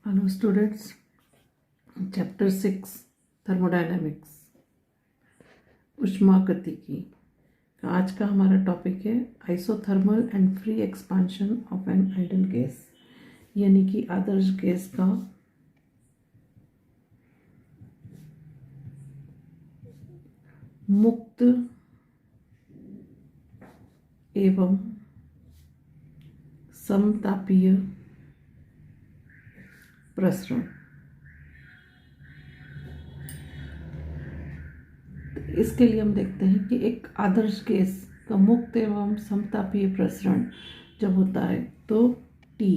Hello students, chapter 6 thermodynamics ऊष्मागतिकी का आज का हमारा टॉपिक है isothermal and free expansion of an ideal gas, यानी कि आदर्श गैस का मुक्त एवं समतापीय प्रसरण। इसके लिए हम देखते हैं कि एक आदर्श गैस का मुक्त एवं समतापीय प्रसरण जब होता है तो T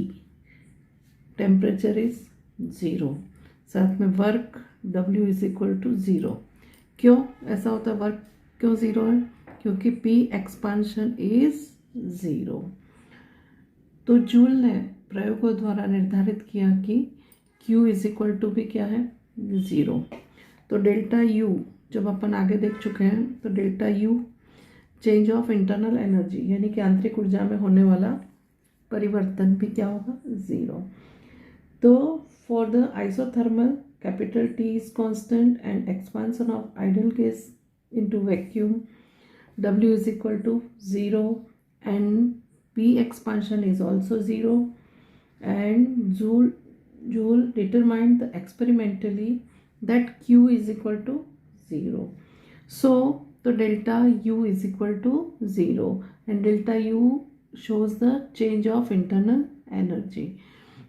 टेम्परेचर इज 0, साथ में work W is equal to 0। क्यों ऐसा होता है? वर्क क्यों 0 है? क्योंकि P एक्सपांशन इज 0। तो जूल ने प्रयोगों द्वारा निर्धारित किया कि Q इज इक्वल टू भी क्या है? 0। तो डेल्टा U जब अपन आगे देख चुके हैं तो delta U change of internal energy यानी कि आंतरिक ऊर्जा में होने वाला परिवर्तन भी क्या होगा? 0। तो for the isothermal capital T is constant and expansion of idol gas into vacuum W is equal to 0 and P expansion is also 0, and Joule determined experimentally that Q is equal to 0. So the delta U is equal to 0 and delta U shows the change of internal energy.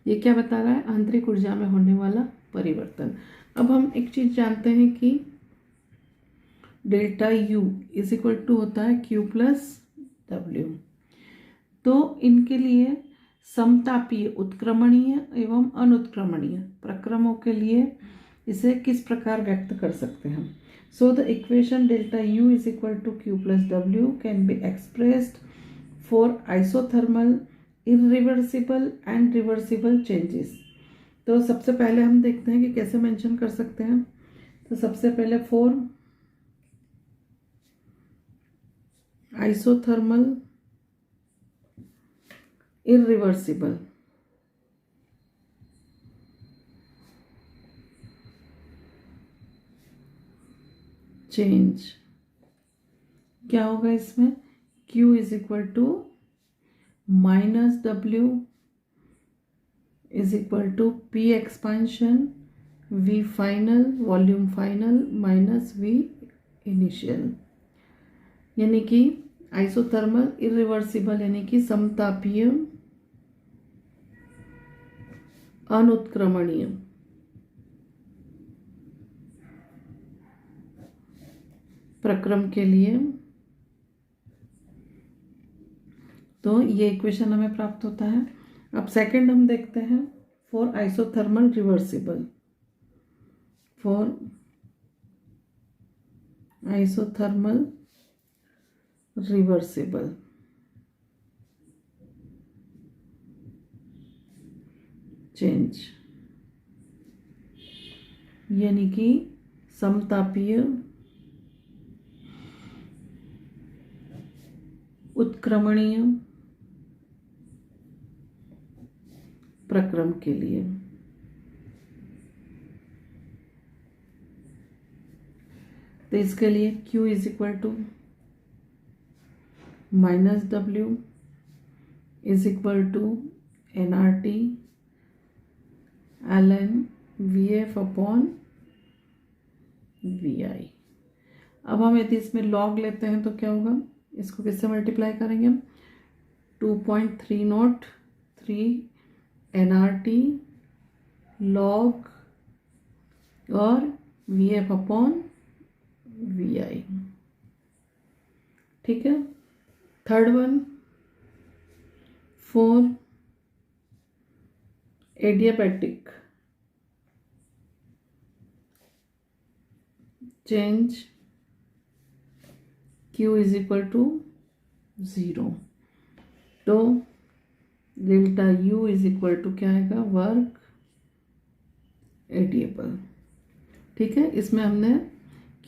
ये क्या बता रहा है? आंतरिक ऊर्जा में होने वाला परिवर्तन। अब हम एक चीज जानते हैं कि delta U is equal to होता है Q प्लस W। तो इनके लिए समतापीय उत्क्रमणीय एवं अनुत्क्रमणीय प्रक्रमों के लिए इसे किस प्रकार व्यक्त कर सकते हैं? So the equation delta U is equal to Q plus W can be expressed for isothermal irreversible and reversible changes. तो सबसे पहले हम देखते हैं कि कैसे मेंशन कर सकते हैं। तो सबसे पहले फॉर आइसोथर्मल इरिवर्सिबल चेंज क्या होगा? इसमें Q is equal to minus W is equal to P expansion V final volume final minus V initial, यानी कि आइसोथर्मल इरिवर्सिबल यानी कि समतापीय अनुत्क्रमणीय प्रक्रम के लिए तो ये इक्वेशन हमें प्राप्त होता है। अब सेकंड हम देखते हैं for isothermal reversible. For isothermal reversible change यानी कि समतापीय उत्क्रमणीय प्रक्रम के लिए तो इसके लिए Q is equal to minus W is equal to nRT ln VF upon VI। अब हम यदि इसमें लॉग लेते हैं तो क्या होगा? इसको किससे मल्टीप्लाई करेंगे हम? 2.303 nRT लॉग और VF अपॉन VI। ठीक है। Third one for adiabatic change Q is equal to 0। तो delta U is equal to क्या आएगा? Work adiabatic. ठीक है। इसमें हमने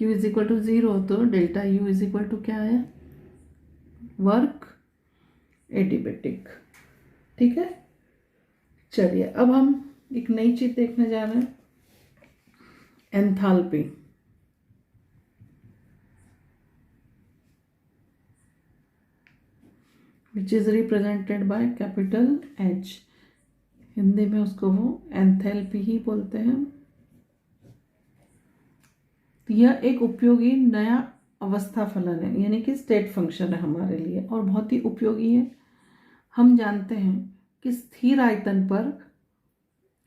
Q इज इक्वल टू 0 तो delta U is equal to क्या है? Work adiabatic. ठीक है। चलिए अब हम एक नई चीज देखने जा रहे हैं, enthalpy. Which is represented by capital H। Hindi में उसको वो एंथैल्पी ही बोलते हैं। तो यह एक उपयोगी नया अवस्था फलन है, यानी कि स्टेट फंक्शन है हमारे लिए, और बहुत ही उपयोगी है। हम जानते हैं कि स्थिर आयतन पर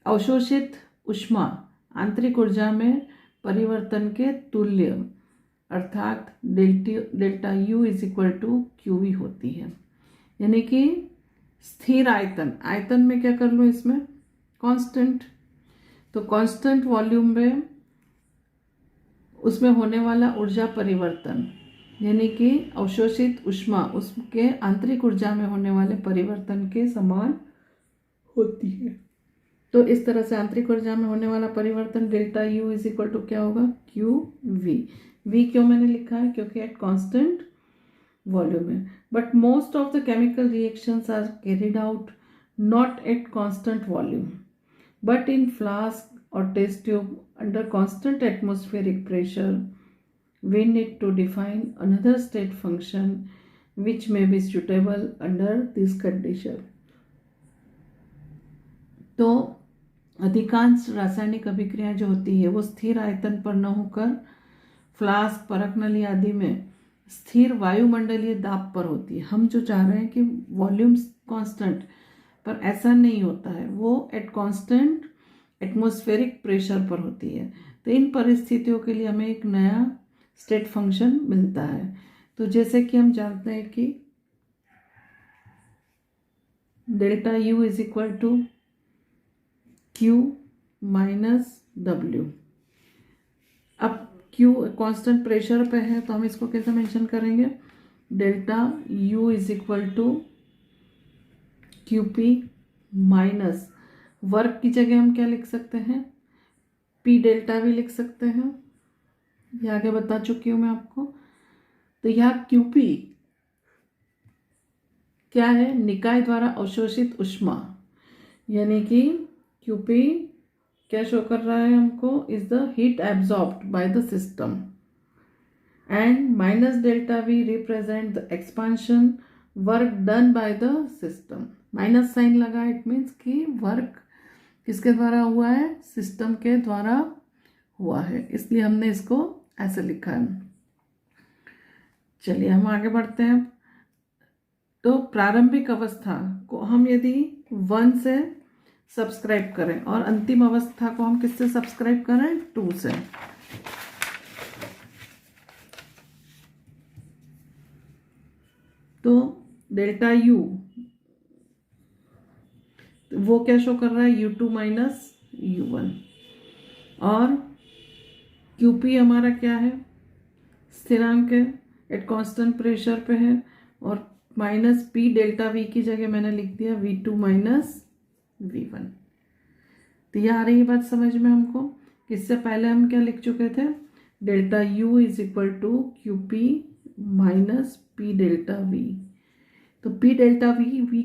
अवशोषित ऊष्मा आंतरिक ऊर्जा में परिवर्तन के तुल्य अर्थात delta U is equal to QV होती है। यानी कि स्थिर आयतन, आयतन में क्या कर लूँ इसमें, कांस्टेंट। तो कांस्टेंट वॉल्यूम में उसमें होने वाला ऊर्जा परिवर्तन, यानी कि अवशोषित ऊष्मा उसके आंतरिक ऊर्जा में होने वाले परिवर्तन के समान होती है। तो इस तरह से आंतरिक ऊर्जा में होने वाला परिवर्तन delta U is equal to क्या होगा, QV। V क्यों मैंने लिखा है, क्योंकि एट कांस्टेंट वॉल्यूम है। But most of the chemical reactions are carried out not at constant volume but in flask or test tube under constant atmospheric pressure. We need to define another state function which may be suitable under this condition. तो अधिकांश रासायनिक अभिक्रियाएं जो होती है वो स्थिर आयतन पर न होकर फ्लास्क, परख नली आदि में स्थिर वायुमंडलीय दाब पर होती है। हम जो चाह रहे हैं कि वॉल्यूम कांस्टेंट, पर ऐसा नहीं होता है, वो एट कांस्टेंट एटमॉस्फेरिक प्रेशर पर होती है। तो इन परिस्थितियों के लिए हमें एक नया स्टेट फंक्शन मिलता है। तो जैसे कि हम जानते हैं कि delta U is equal to Q minus W। अब Q कांस्टेंट प्रेशर पे है, तो हम इसको कैसे मेंशन करेंगे, delta U is equal to QP minus work की जगह हम क्या लिख सकते हैं, P डेल्टा भी लिख सकते हैं, ये आगे बता चुकी हूँ मैं आपको। तो यहाँ QP क्या है, निकाय द्वारा अवशोषित ऊष्मा, यानी कि QP क्या शो कर रहा है हमको, is the heat absorbed by the system, and minus delta V represent the expansion work done by the system. Minus sign लगा, इट मीन्स कि वर्क किसके द्वारा हुआ है, सिस्टम के द्वारा हुआ है, इसलिए हमने इसको ऐसे लिखा है। चलिए हम आगे बढ़ते हैं। तो प्रारंभिक अवस्था को हम यदि 1 से सब्सक्राइब करें और अंतिम अवस्था को हम किससे सब्सक्राइब करें, 2 से। तो डेल्टा U वो क्या शो कर रहा है, U2 माइनस U1, और QP हमारा क्या है, स्थिरांक है, एट कांस्टेंट प्रेशर पे है, और माइनस P डेल्टा V की जगह मैंने लिख दिया V2 माइनस V1। तो ये आ रही बात समझ में हमको। इससे पहले हम क्या लिख चुके थे, delta U is equal to QP minus P delta V। तो P डेल्टा V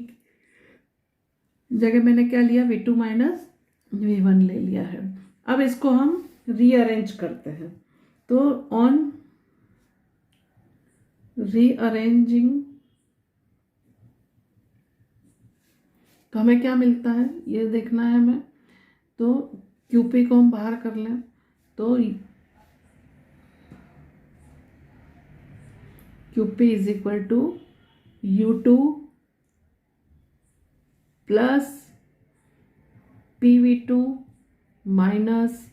जगह मैंने क्या लिया, V2 माइनस V1 ले लिया है। अब इसको हम रीअरेंज करते हैं। तो ऑन रीअरेंजिंग तो हमें क्या मिलता है ये देखना है हमें। तो QP को हम बाहर कर लें, तो QP is equal to U2 plus PV2 minus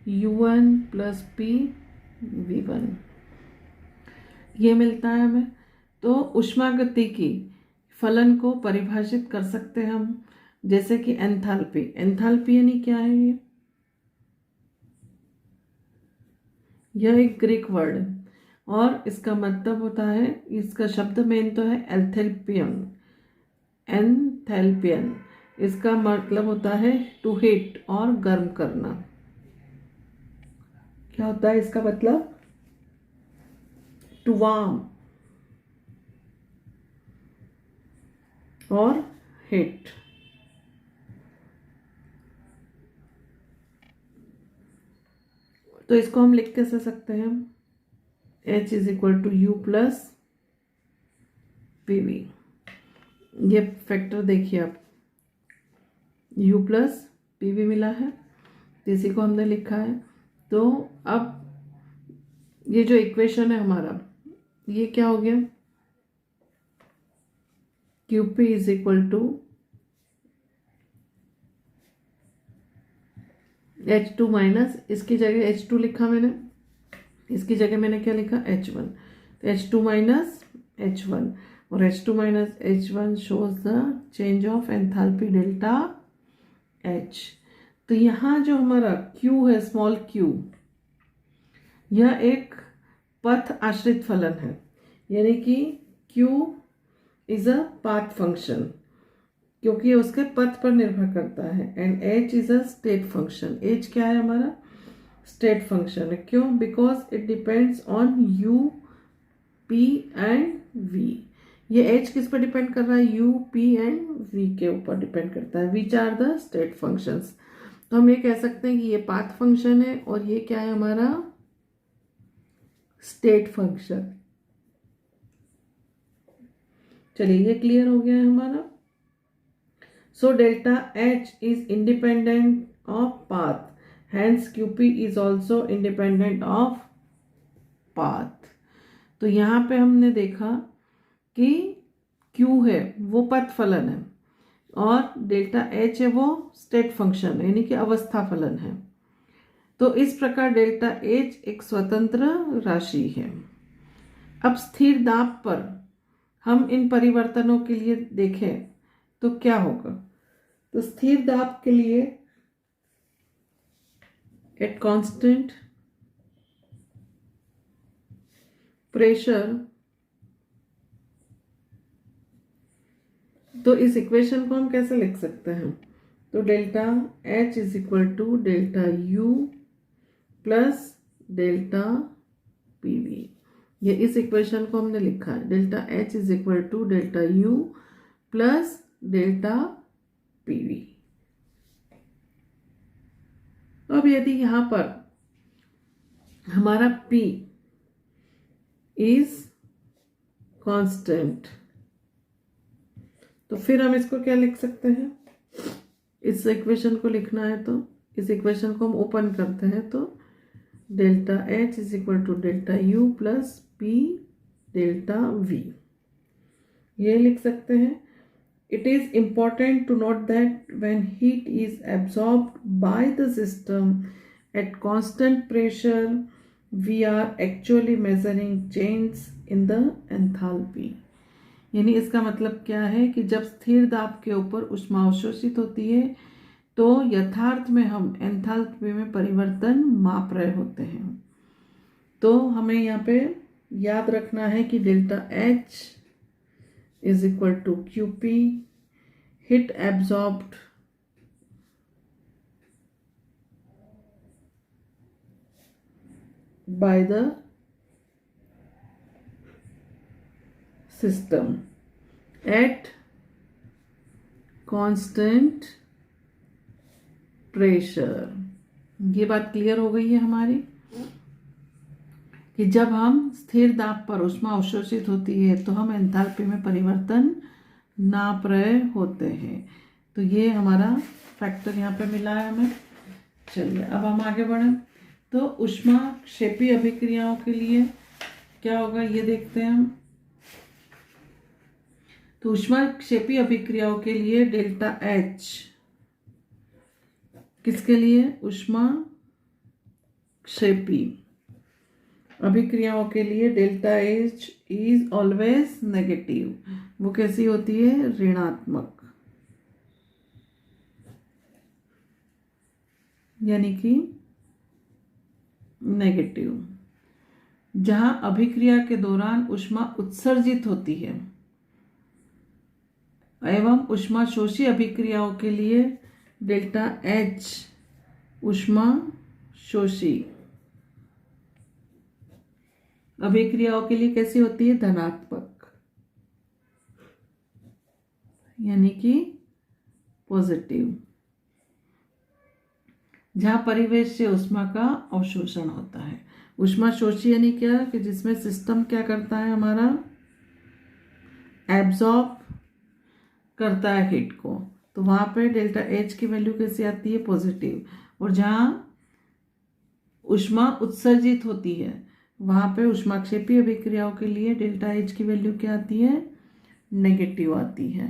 U1 plus PV1, ये मिलता है हमें। तो ऊष्मागतिकी फलन को परिभाषित कर सकते हैं हम, जैसे कि एंथैल्पी। एंथैल्पी यानी क्या है, यह एक ग्रीक वर्ड है और इसका मतलब होता है, इसका शब्द मेन तो है एल्थेल्पियन। एंथैल्पियन इसका मतलब होता है टू हीट और गर्म करना। क्या होता है इसका मतलब, टू वार्म और हीट। तो इसको हम लिख कैसे सकते हैं, H is equal to U plus PV। ये फैक्टर देखिए आप, U प्लस PV मिला है, तो इसी को हमने लिखा है। तो अब ये जो इक्वेशन है हमारा, ये क्या हो गया, QP is equal to H2 minus, इसकी जगह H2 लिखा मैंने, इसकी जगह मैंने क्या लिखा, H1। तो H2 माइनस H1, और H2 minus H1 shows the change of enthalpy delta H। तो यहाँ जो हमारा Q है, स्मॉल q, यह एक पथ आश्रित फलन है, यानी कि Q is a path function, क्योंकि ये उसके पथ पर निर्भर करता है। And H is a state function. H क्या है हमारा, स्टेट फंक्शन है। क्यों, because it depends on U, P and V। ये H किस पर डिपेंड कर रहा है, U, P एंड V के ऊपर डिपेंड करता है। Which are the state functions. तो हम ये कह सकते हैं कि ये पाथ फंक्शन है और ये क्या है हमारा, स्टेट फंक्शन। चलिए ये क्लियर हो गया है हमारा। So delta H is independent of path, hence QP is also independent of path। तो यहाँ पे हमने देखा कि Q है वो पथ फलन है और डेल्टा H है वो स्टेट फंक्शन है, यानी कि अवस्था फलन है। तो इस प्रकार डेल्टा H एक स्वतंत्र राशि है। अब स्थिर दाब पर हम इन परिवर्तनों के लिए देखें तो क्या होगा। तो स्थिर दाब के लिए एट कांस्टेंट प्रेशर, तो इस इक्वेशन को हम कैसे लिख सकते हैं, तो delta H is equal to delta U plus delta PV। ये इस इक्वेशन को हमने लिखा है, delta H is equal to delta U plus delta PV। अब यदि यहां पर हमारा P इज कांस्टेंट, तो फिर हम इसको क्या लिख सकते हैं, इस इक्वेशन को लिखना है तो इस इक्वेशन को हम ओपन करते हैं, तो delta H is equal to delta U plus P delta V, ये लिख सकते हैं। It is important to note that when heat is absorbed by the system at constant pressure, we are actually measuring change in the enthalpy। यानी इसका मतलब क्या है कि जब स्थिर दाब के ऊपर ऊष्मा अवशोषित होती है तो यथार्थ में हम एंथैल्पी में परिवर्तन माप रहे होते हैं। तो हमें यहाँ पे याद रखना है कि delta H is equal to QP, heat absorbed by the system at constant pressure। ये बात क्लियर हो गई है हमारी कि जब हम स्थिर दाब पर ऊष्मा अवशोषित होती है तो हम एंथैल्पी में परिवर्तन नाप रहे होते हैं। तो ये हमारा फैक्टर यहाँ पे मिला है हमें। चलिए अब हम आगे बढ़ें। तो ऊष्मा क्षेपीय अभिक्रियाओं के लिए क्या होगा ये देखते हैं हम। तो ऊष्मा क्षेपीय अभिक्रियाओं के लिए डेल्टा H, किसके लिए, ऊष्मा क्षेपी अभिक्रियाओं के लिए delta H is always negative. वो कैसी होती है, ऋणात्मक, यानी कि नेगेटिव। जहां अभिक्रिया के दौरान ऊष्मा उत्सर्जित होती है एवं ऊष्मा शोषी अभिक्रियाओं के लिए डेल्टा H ऊष्मा शोषी अभिक्रियाओं के लिए कैसी होती है, धनात्मक, यानी कि पॉजिटिव। जहाँ परिवेश से ऊष्मा का अवशोषण होता है। ऊष्मा शोषी यानी क्या, कि जिसमें सिस्टम क्या करता है हमारा, एब्जॉर्ब करता है हीट को, तो वहाँ पे डेल्टा एच की वैल्यू कैसी आती है, पॉजिटिव। और जहाँ ऊष्मा उत्सर्जित होती है वहाँ पे ऊष्माक्षेपी अभिक्रियाओं के लिए डेल्टा एच की वैल्यू क्या आती है, नेगेटिव आती है।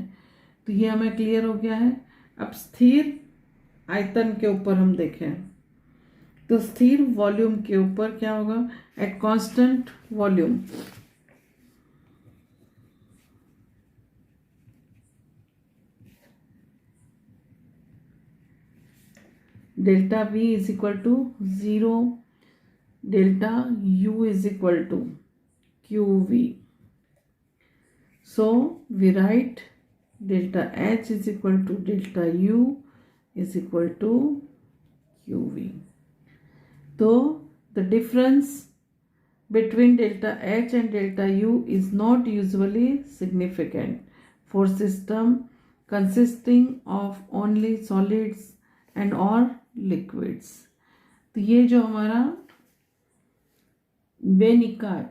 तो ये हमें क्लियर हो गया है। अब स्थिर आयतन के ऊपर हम देखें तो स्थिर वॉल्यूम के ऊपर क्या होगा, at constant volume delta V is equal to 0, delta U is equal to QV. So we write delta H is equal to delta U is equal to QV. So the difference between delta H and delta U is not usually significant for system consisting of only solids and or liquids. तो ये जो हमारा बेनिकाय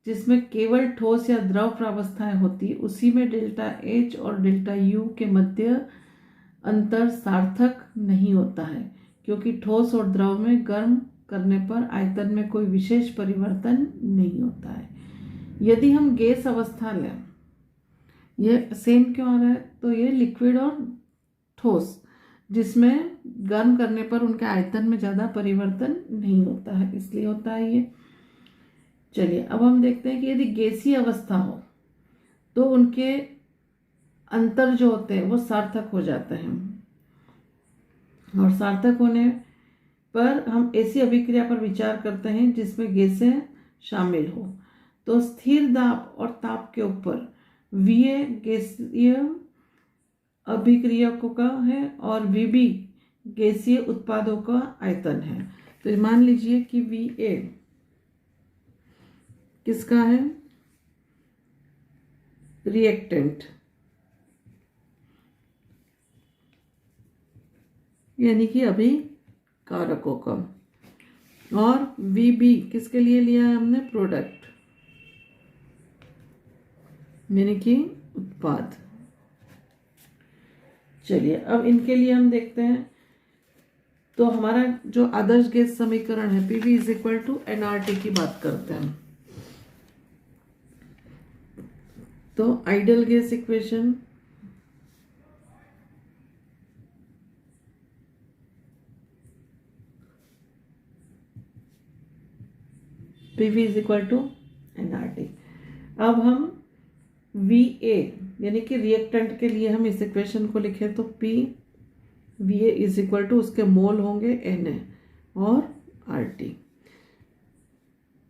जिसमें केवल ठोस या द्रव प्रावस्थाएं होती, उसी में डेल्टा एच और डेल्टा यू के मध्य अंतर सार्थक नहीं होता है, क्योंकि ठोस और द्रव में गर्म करने पर आयतन में कोई विशेष परिवर्तन नहीं होता है। यदि हम गैस अवस्था लें, ये सेम क्यों आ रहा है, तो ये लिक्विड और ठोस जिसमें गर्म करने पर उनके आयतन में ज़्यादा परिवर्तन नहीं होता है, इसलिए होता है ये। चलिए अब हम देखते हैं कि यदि गैसीय अवस्था हो तो उनके अंतर जो होते हैं वो सार्थक हो जाते हैं, और सार्थक होने पर हम ऐसी अभिक्रिया पर विचार करते हैं जिसमें गैसें शामिल हो। तो स्थिर दाब और ताप के ऊपर VA गैसीय अभिक्रियकों का है और VB गैसीय उत्पादों का आयतन है। तो मान लीजिए कि VA किसका है, रिएक्टेंट, यानी कि अभिकारकों का, और VB किसके लिए लिया है हमने, प्रोडक्ट, यानी कि उत्पाद। चलिए अब इनके लिए हम देखते हैं। तो हमारा जो आदर्श गैस समीकरण है PV is equal to nRT की बात करते हैं। तो ideal gas equation PV is equal to nRT। अब हम VA यानी कि रिएक्टेंट के लिए हम इस इक्वेशन को लिखें तो PVA इज इक्वल टू उसके मोल होंगे Na और RT।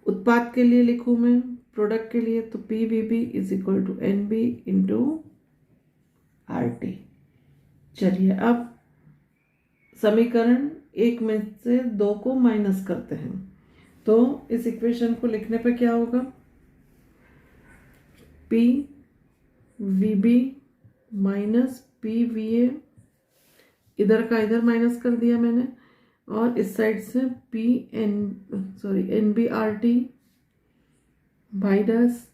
उत्पाद के लिए लिखूं मैं, प्रोडक्ट के लिए, तो PVB is equal to NB into RT। चलिए अब समीकरण 1 में से 2 को माइनस करते हैं। तो इस इक्वेशन को लिखने पे क्या होगा, PVB माइनस PVA, इधर का इधर माइनस कर दिया मैंने, और इस साइड से NBRT माइनस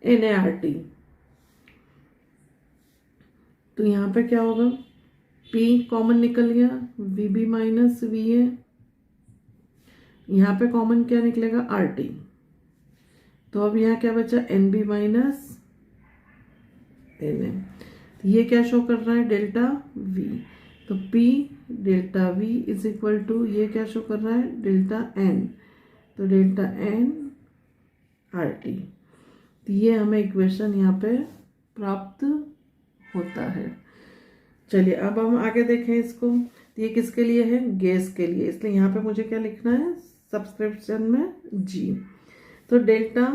NART। तो यहाँ पे क्या होगा, P कॉमन निकल गया, VB माइनस VA, यहाँ पे कॉमन क्या निकलेगा, RT। तो अब यहाँ क्या बचा, NB माइनस NA। ये क्या शो कर रहा है, डेल्टा V। तो P delta V is equal to, ये क्या शो कर रहा है, डेल्टा N। तो डेल्टा N RT। तो ये हमें इक्वेशन यहाँ पे प्राप्त होता है। चलिए अब हम आगे देखें इसको। तो ये किसके लिए है, गैस के लिए, इसलिए यहाँ पे मुझे क्या लिखना है, सब्सक्रिप्शन में G। तो delta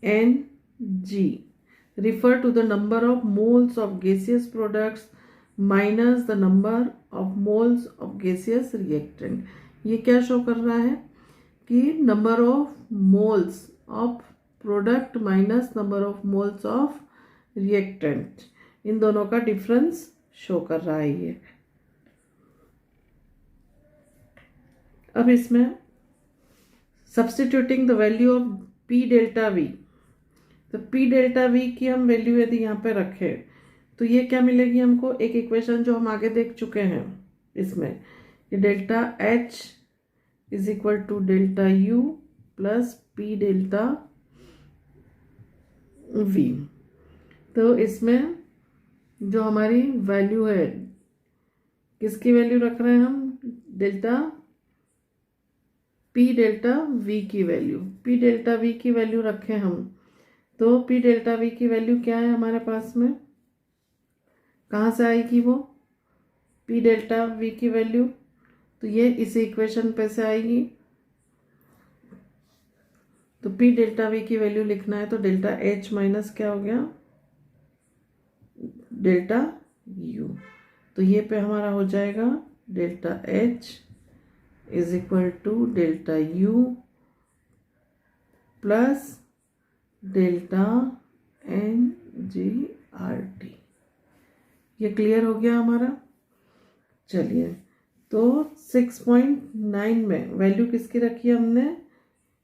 NG refer to the number of moles of gaseous products minus the number of moles of gaseous reactant। ये क्या शो कर रहा है कि number of moles of product minus number of moles of reactant, इन दोनों का difference show कर रहा है ये। अब इसमें substituting the value of P delta V, तो पी डेल्टा वी की हम वैल्यू यदि यहाँ पे रखें तो ये क्या मिलेगी हमको, एक इक्वेशन जो हम आगे देख चुके हैं इसमें, कि delta H is equal to delta U plus P delta V. तो इसमें जो हमारी वैल्यू है, किसकी वैल्यू रख रहे हैं हम, डेल्टा पी डेल्टा वी की वैल्यू, पी डेल्टा वी की वैल्यू रखें हम, तो पी डेल्टा वी की वैल्यू क्या है हमारे पास में, कहाँ से आएगी वो पी डेल्टा वी की वैल्यू, तो ये इस इक्वेशन पे से आएगी। तो पी डेल्टा वी की वैल्यू लिखना है तो डेल्टा एच माइनस क्या हो गया, डेल्टा यू, तो ये पे हमारा हो जाएगा delta H is equal to delta U plus delta n g R T. ये क्लियर हो गया हमारा। चलिए, तो 6.9 में वैल्यू किसकी रखी है हमने,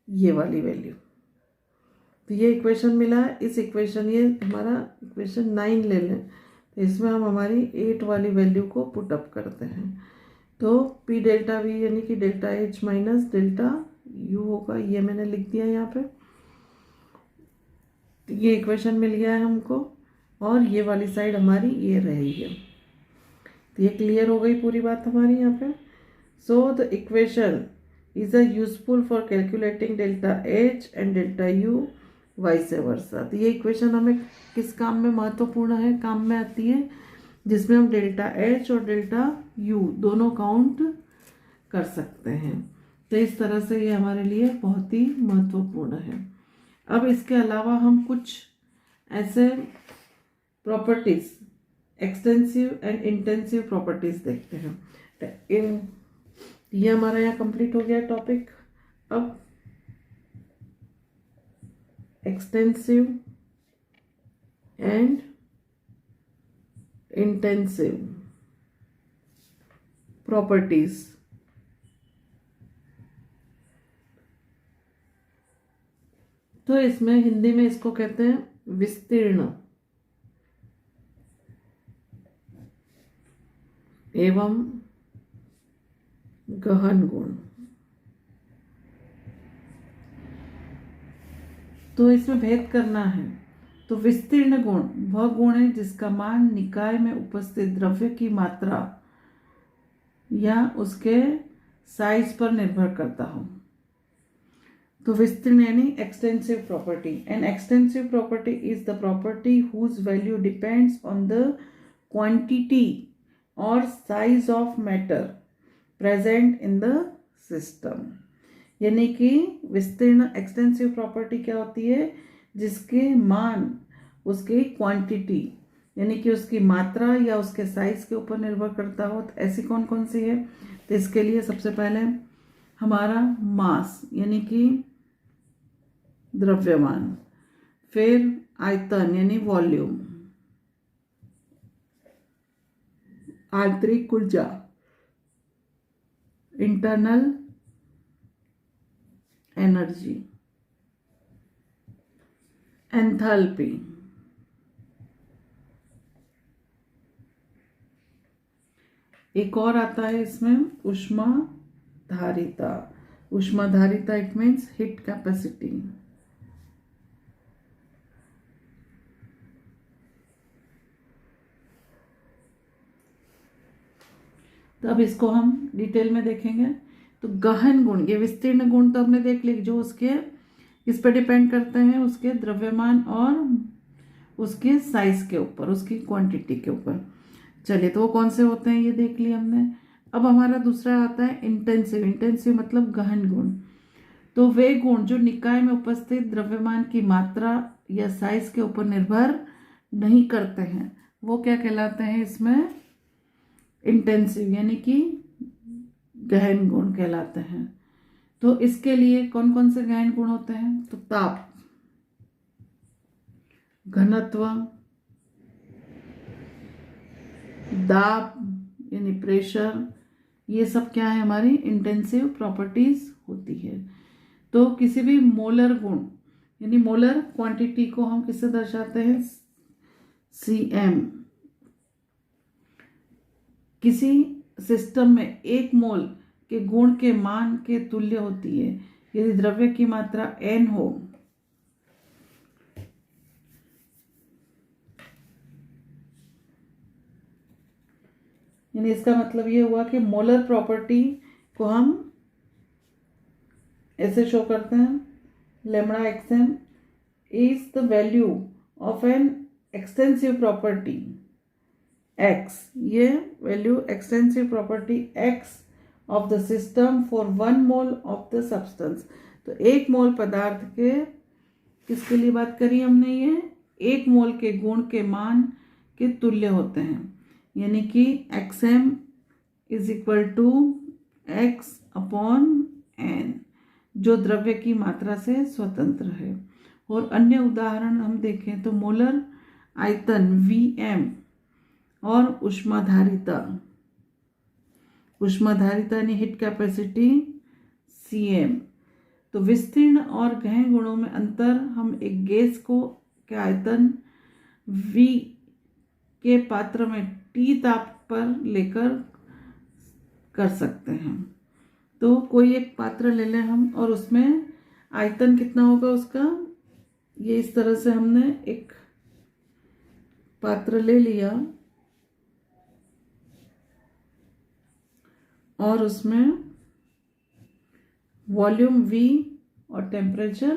ये वाली वैल्यू, तो ये इक्वेशन मिला है। इस इक्वेशन, ये हमारा इक्वेशन 9 ले लें, तो इसमें हम हमारी 8 वाली वैल्यू को पुट अप करते हैं, तो पी डेल्टा वी यानी कि delta H minus delta U होगा, ये मैंने लिख दिया यहाँ पे। तो ये इक्वेशन मिल गया है हमको, और ये वाली साइड हमारी ये रही है। तो ये क्लियर हो गई पूरी बात हमारी यहाँ पे। सो the equation is a useful for calculating delta H and delta U vice versa. तो ये इक्वेशन हमें किस काम में महत्वपूर्ण है, काम में आती है जिसमें हम डेल्टा एच और डेल्टा यू दोनों काउंट कर सकते हैं। तो इस तरह से ये हमारे लिए बहुत ही महत्वपूर्ण है। अब इसके अलावा हम कुछ ऐसे properties, extensive and intensive properties देखते हैं। ये हमारा यहाँ कंप्लीट हो गया टॉपिक। अब एक्सटेंसिव एंड इंटेंसिव प्रॉपर्टीज। तो इसमें हिंदी में इसको कहते हैं विस्तीर्ण एवं गहन गुण। तो इसमें भेद करना है। तो विस्तीर्ण गुण वह गुण है जिसका मान निकाय में उपस्थित द्रव्य की मात्रा या उसके साइज पर निर्भर करता हो। तो विस्तीर्ण यानी extensive property. An extensive property is the property whose value depends on the quantity और size of matter present in the system. यानी कि विस्तीर्ण एक्सटेंसिव प्रॉपर्टी क्या होती है, जिसके मान उसकी क्वांटिटी यानी कि उसकी मात्रा या उसके साइज के ऊपर निर्भर करता हो। तो ऐसी कौन कौन सी है, तो इसके लिए सबसे पहले हमारा मास यानी कि द्रव्यमान, फिर आयतन यानी वॉल्यूम, आंतरिक ऊर्जा इंटरनल एनर्जी, एंथैल्पी, एक और आता है इसमें ऊष्माधारिता। ऊष्माधारिता इट मीन्स हीट कैपेसिटी। तो अब इसको हम डिटेल में देखेंगे। तो गहन गुण, ये विस्तीर्ण गुण तो हमने देख ली, जो उसके किस पे डिपेंड करते हैं, उसके द्रव्यमान और उसके साइज के ऊपर, उसकी क्वांटिटी के ऊपर। चलिए, तो वो कौन से होते हैं ये देख लिया हमने। अब हमारा दूसरा आता है इंटेंसिव। इंटेंसिव मतलब गहन गुण। तो वे गुण जो निकाय में उपस्थित द्रव्यमान की मात्रा या साइज के ऊपर निर्भर नहीं करते हैं, वो क्या कहलाते हैं इसमें, इंटेंसिव यानी कि गहन गुण कहलाते हैं। तो इसके लिए कौन कौन से गहन गुण होते हैं, तो ताप, घनत्व, दाब यानी प्रेशर, ये सब क्या है हमारी इंटेंसिव प्रॉपर्टीज होती है। तो किसी भी मोलर गुण यानी मोलर क्वांटिटी को हम किससे दर्शाते हैं, Cm। किसी सिस्टम में एक मोल के गुण के मान के तुल्य होती है यदि द्रव्य की मात्रा n हो। यानी इसका मतलब ये हुआ कि मोलर प्रॉपर्टी को हम ऐसे शो करते हैं, lambda xm is the value of N extensive property x, ये value extensive property x of the system for 1 mole of the substance. तो 1 मोल पदार्थ के किसके लिए बात करी हमने, ये 1 मोल के गुण के मान के तुल्य होते हैं। यानी कि xm is equal to x upon n, जो द्रव्य की मात्रा से स्वतंत्र है। और अन्य उदाहरण हम देखें तो मोलर आयतन Vm और ऊष्माधारिता यानी हीट कैपेसिटी Cm। तो विस्तीर्ण और गहन गुणों में अंतर हम एक गैस को के आयतन V के पात्र में T ताप पर लेकर कर सकते हैं। तो कोई एक पात्र ले लें हम और उसमें आयतन कितना होगा उसका, ये इस तरह से हमने एक पात्र ले लिया और उसमें वॉल्यूम V और टेम्परेचर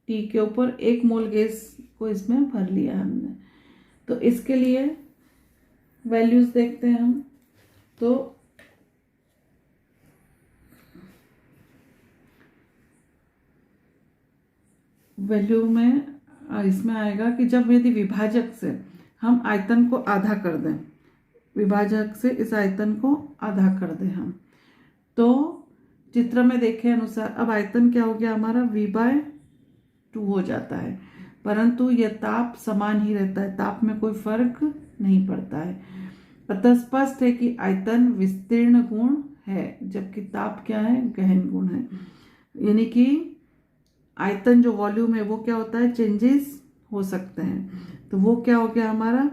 T के ऊपर 1 मोल गैस को इसमें भर लिया हमने। तो इसके लिए वैल्यूज देखते हैं हम। तो वैल्यू में इसमें आएगा कि जब यदि विभाजक से हम आयतन को आधा कर दें, विभाजक से इस आयतन को आधा कर दें हम, तो चित्र में देखे अनुसार अब आयतन क्या हो गया हमारा, V/2 हो जाता है, परंतु यह ताप समान ही रहता है, ताप में कोई फर्क नहीं पड़ता है। अतः स्पष्ट है कि आयतन विस्तीर्ण गुण है जबकि ताप क्या है, गहन गुण है। यानी कि आयतन जो वॉल्यूम है वो क्या होता है, चेंजेस हो सकते हैं। तो वो क्या हो गया हमारा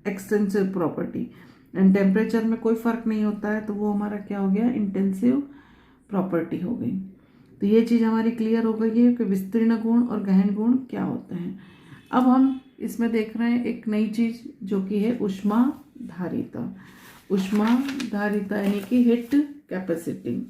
एक्सटेंसिव प्रॉपर्टी। एंड टेम्परेचर में कोई फर्क नहीं होता है तो वो हमारा क्या हो गया, इंटेंसिव प्रॉपर्टी हो गई। तो ये चीज़ हमारी क्लियर हो गई है कि विस्तीर्ण गुण और गहन गुण क्या होते हैं। अब हम इसमें देख रहे हैं एक नई चीज़ जो कि है ऊष्माधारिता। ऊष्माधारिता यानी कि heat capacity.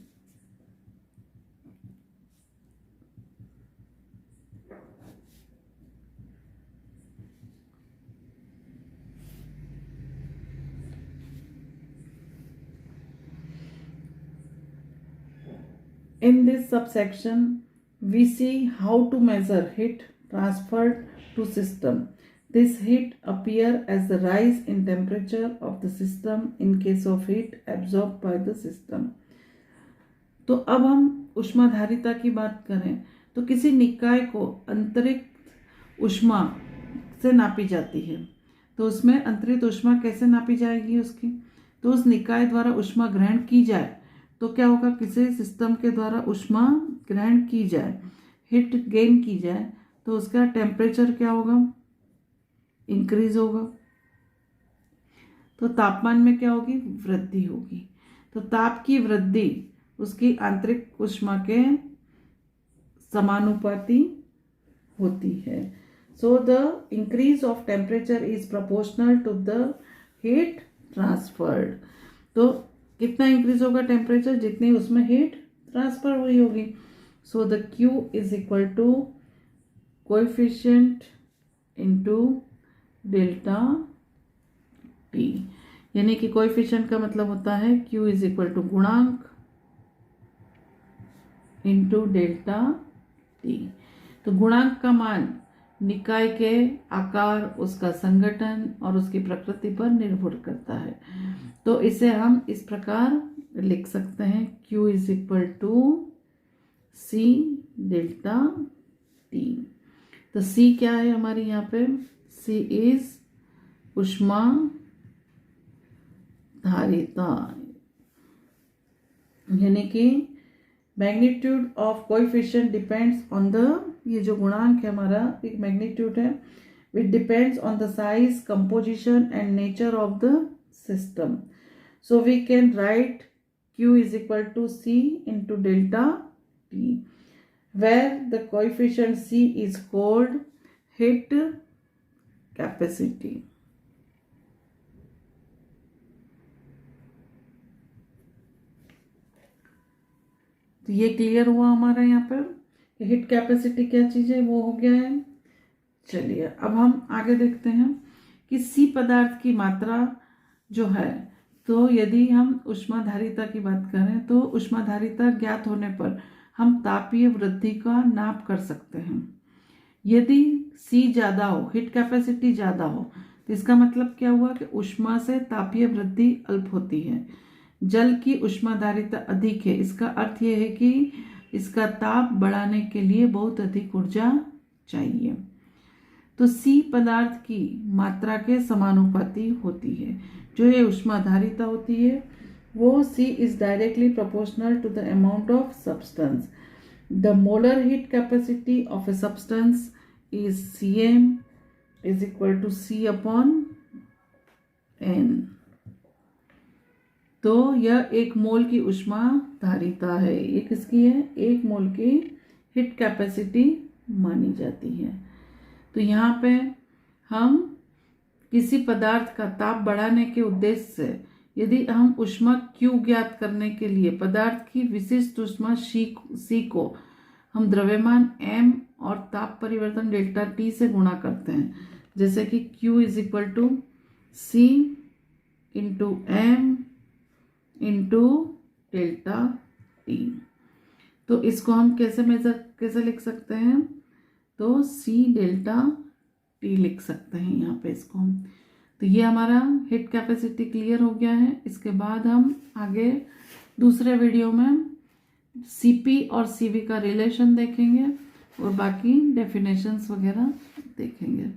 In this subsection, we see how to measure heat transferred to system. This heat appear as the rise in temperature of the system in case of heat absorbed by the system. तो अब हम ऊष्माधारिता की बात करें तो किसी निकाय को अंतरिक्ष ऊष्मा से नापी जाती है। तो उसमें अंतरित ऊष्मा कैसे नापी जाएगी उसकी, तो उस निकाय द्वारा ऊष्मा ग्रहण की जाए तो क्या होगा, किसी सिस्टम के द्वारा ऊष्मा ग्रहण की जाए, हीट गेन की जाए तो उसका टेम्परेचर क्या होगा, इंक्रीज होगा। तो तापमान में क्या होगी, वृद्धि होगी। तो ताप की वृद्धि उसकी आंतरिक ऊष्मा के समानुपाती होती है। So the increase of temperature is proportional to the heat transferred. तो कितना इंक्रीज होगा टेम्परेचर, जितनी उसमें हीट ट्रांसफर हुई होगी। So the Q is equal to coefficient into delta T। यानी कि कोएफिशिएंट का मतलब होता है Q इज इक्वल टू गुणांक इनटू डेल्टा T। तो गुणांक का मान निकाय के आकार, उसका संगठन और उसकी प्रकृति पर निर्भर करता है। तो इसे हम इस प्रकार लिख सकते हैं, Q is equal to C delta T। तो C क्या है हमारी यहाँ पे, C इज ऊष्मा धारिता, यानी कि magnitude of coefficient depends on the, ये जो गुणांक है हमारा एक मैग्नीट्यूड है, which depends on the size, composition and nature of the system. So we can write Q is equal to C into delta T, where the coefficient C is called heat capacity. तो ये clear हुआ हमारा यहाँ पर heat capacity क्या चीज़ है, वो हो गया है. चलिए अब हम आगे देखते हैं कि C पदार्थ की मात्रा जो है, तो यदि हम ऊष्माधारिता की बात करें तो ऊष्माधारिता ज्ञात होने पर हम तापीय वृद्धि का नाप कर सकते हैं. यदि C ज़्यादा हो, हीट कैपेसिटी ज़्यादा हो, तो इसका मतलब क्या हुआ कि ऊष्मा से तापीय वृद्धि अल्प होती है. जल की ऊष्माधारिता अधिक है, इसका अर्थ यह है कि इसका ताप बढ़ाने के लिए बहुत अधिक ऊर्जा चाहिए. तो C पदार्थ की मात्रा के समानुपाती होती है. जो ये ऊष्माधारिता होती है वो C is directly proportional to the amount of substance. The molar heat capacity of a substance is Cm is equal to C upon N. तो यह एक मोल की ऊष्माधारिता है. ये किसकी है, एक मोल की हीट कैपेसिटी मानी जाती है. तो यहाँ पे हम किसी पदार्थ का ताप बढ़ाने के उद्देश्य से यदि हम ऊष्मा Q ज्ञात करने के लिए पदार्थ की विशिष्ट ऊष्मा C को हम द्रव्यमान M और ताप परिवर्तन डेल्टा T से गुणा करते हैं, जैसे कि Q is equal to C into M into delta T. तो इसको हम कैसे लिख सकते हैं, तो C डेल्टा T लिख सकते हैं यहाँ पे इसको हम. तो ये हमारा हीट कैपेसिटी क्लियर हो गया है. इसके बाद हम आगे दूसरे वीडियो में Cp और Cv का रिलेशन देखेंगे और बाकी डेफिनेशंस वगैरह देखेंगे.